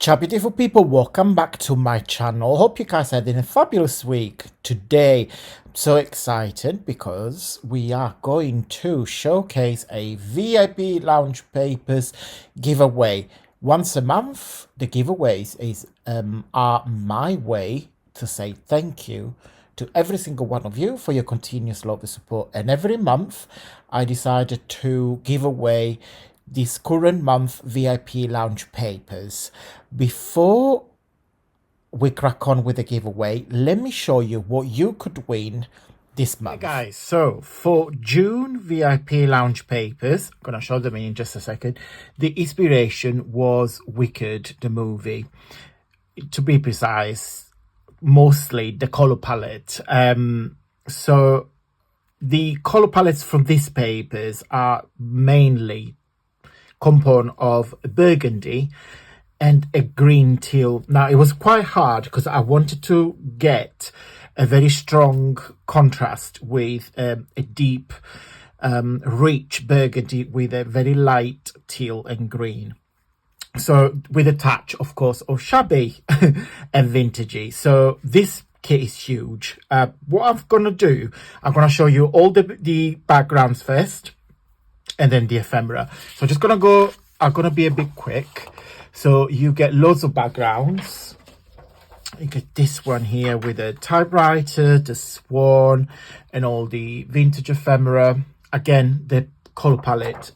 Ciao beautiful people, welcome back to my channel. Hope you guys had a fabulous week. Today I'm so excited because we are going to showcase a VIP lounge papers giveaway. Once a month the giveaways are my way to say thank you to every single one of you for your continuous love and support, and every month I decided to give away this current month VIP lounge papers. Before we crack on with the giveaway, let me show you what you could win this month. Hey guys, so for June VIP lounge papers, I'm gonna show them in just a second. The inspiration was Wicked, the movie. To be precise, mostly the color palette. So the color palettes from these papers are mainly compound of burgundy and a green teal. Now it was quite hard because I wanted to get a very strong contrast with a deep rich burgundy with a very light teal and green, so with a touch of course of shabby and vintagey. So this kit is huge. What I'm gonna do, I'm gonna show you all the backgrounds first and then the ephemera. So I'm gonna be a bit quick. So you get loads of backgrounds. You get this one here with a typewriter, the swan, and all the vintage ephemera. Again, the color palette,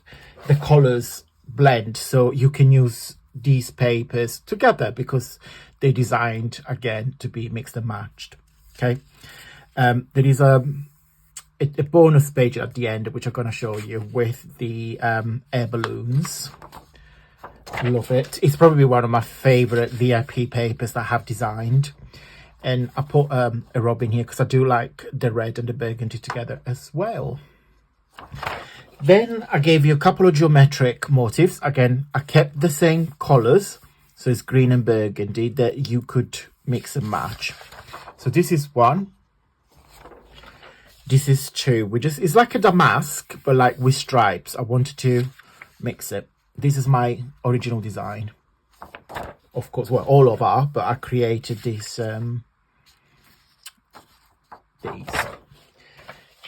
the colors blend, so you can use these papers together because they're designed again to be mixed and matched. Okay, there is a bonus page at the end which I'm going to show you with the air balloons. Love it. It's probably one of my favorite VIP papers that I have designed, and I put a robin here because I do like the red and the burgundy together as well. Then I gave you a couple of geometric motifs. Again, I kept the same colors, so it's green and burgundy that you could mix and match. So this is one. This is two. It's like a damask, but like with stripes. I wanted to mix it. This is my original design. Of course, well, all of our, but I created this, these.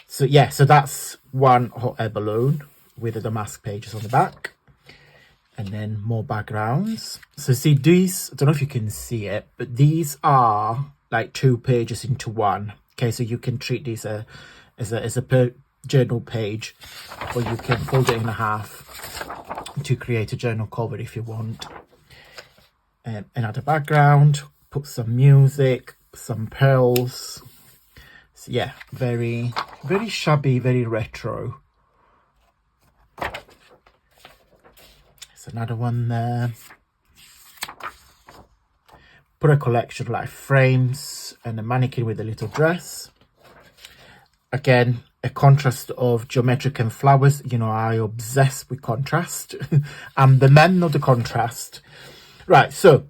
So yeah, so that's one hot air balloon with the damask pages on the back. And then more backgrounds. So see these, I don't know if you can see it, but these are like 2 pages into one. Okay, so you can treat these as a journal page, or you can fold it in half to create a journal cover if you want. Another background, put some music, some pearls. So yeah, very shabby, very retro. There's another one there. Put a collection like frames and a mannequin with a little dress. Again, a contrast of geometric and flowers. You know, I obsess with contrast. I'm the man, not the contrast. Right, so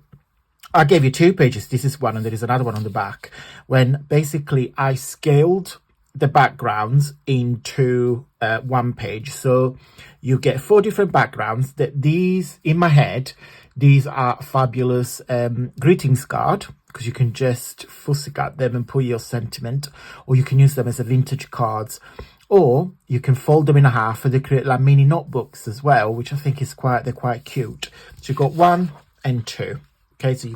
I gave you 2 pages. This is one, and there is another one on the back, when basically I scaled the backgrounds into 1 page. So you get 4 different backgrounds. That these, in my head, these are fabulous greetings card, because you can just fussy cut them and put your sentiment, or you can use them as a vintage cards, or you can fold them in half and they create like mini notebooks as well, which I think is they're quite cute. So you've got 1 and 2. Okay, so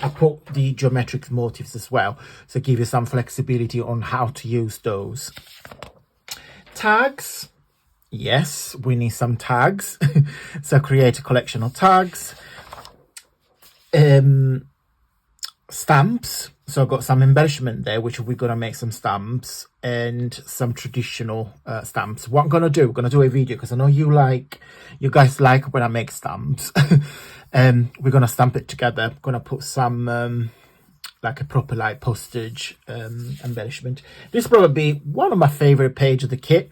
I put the geometric motifs as well, so give you some flexibility on how to use those. Tags, yes, we need some tags. So create a collection of tags. Stamps, so I've got some embellishment there, which we're gonna make some stamps and some traditional stamps. What I'm gonna do, we're gonna do a video because I know you guys like when I make stamps. We're gonna stamp it together. I'm gonna put some like a proper like postage embellishment. This is probably one of my favorite pages of the kit.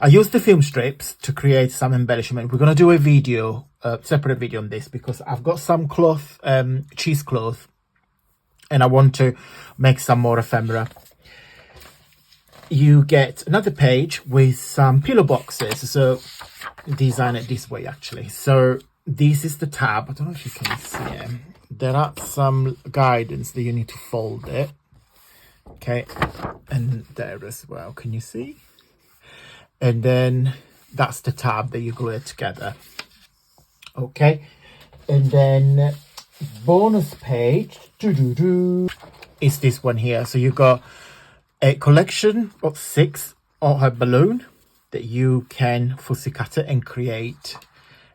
I used the film strips to create some embellishment. We're gonna do a video, separate video on this, because I've got some cloth, cheesecloth, and I want to make some more ephemera. You get another page with some pillow boxes. So design it this way actually. So this is the tab. I don't know if you can see it. there are some guidance that you need to fold it. Okay, and there as well, can you see? And then that's the tab that you glue it together. Okay, and then bonus page is this one here. So you got a collection of 6 hot balloon that you can fussy cut it and create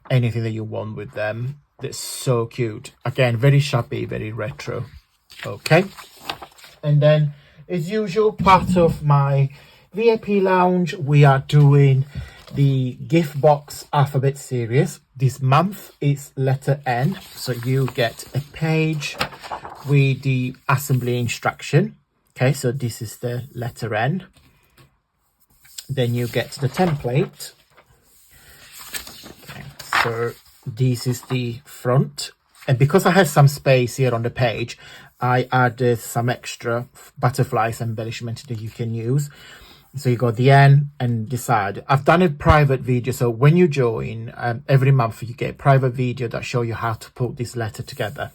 anything that you want with them. That's so cute. Again, very shabby, very retro. Okay, and then as usual, part of my VIP lounge, we are doing the gift box alphabet series. This month is letter N, so you get a page with the assembly instruction. Okay, so this is the letter N. Then you get the template. Okay, so this is the front, and because I have some space here on the page, I added some extra butterflies embellishment that you can use. So you got the N and the side. I've done a private video, so when you join, every month you get a private video that show you how to put this letter together.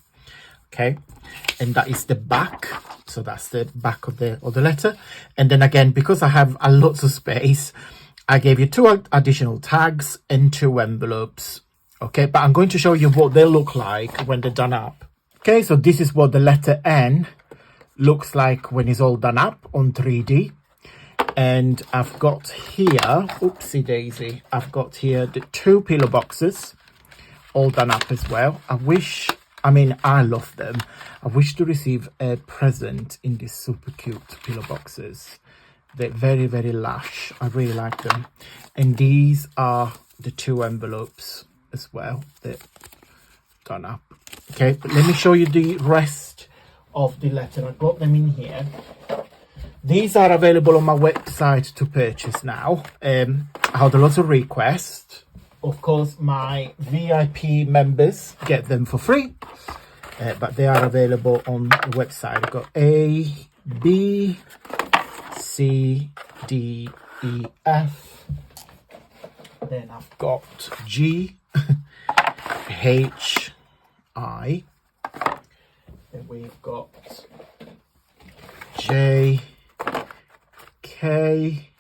Okay, and that is the back. So that's the back of the letter. And then again, because I have a lots of space, I gave you 2 additional tags and 2 envelopes. Okay, but I'm going to show you what they look like when they're done up. Okay, so this is what the letter N looks like when it's all done up on 3D. And I've got here, oopsie daisy, I've got here the 2 pillow boxes all done up as well. I love them. I wish to receive a present in these super cute pillow boxes. They're very, very lush. I really like them. And these are the 2 envelopes as well. They're done up. Okay, but let me show you the rest of the letter. I got them in here. These are available on my website to purchase now. I had a lot of requests. Of course, my VIP members get them for free, but they are available on the website. I've got A, B, C, D, E, F. Then I've got G, H, I. Then we've got J, K,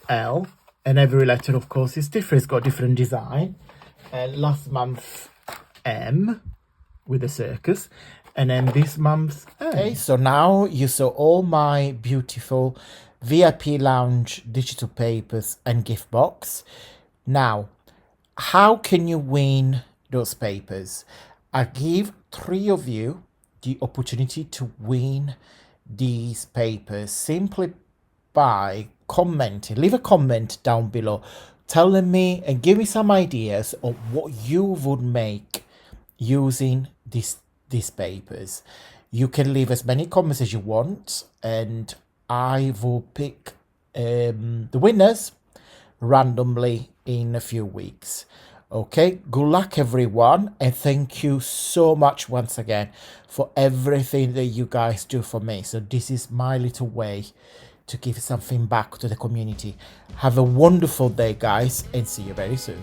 L, and every letter of course is different. It's got a different design. Last month M with a circus, and then this month N. Okay, so now you saw all my beautiful VIP lounge digital papers and gift box. Now, how can you win those papers? I give 3 of you the opportunity to win these papers simply by commenting. Leave a comment down below telling me and give me some ideas of what you would make using these papers. You can leave as many comments as you want, and I will pick the winners randomly in a few weeks. Okay, good luck everyone, and thank you so much once again for everything that you guys do for me. So this is my little way to give something back to the community. Have a wonderful day guys, and see you very soon.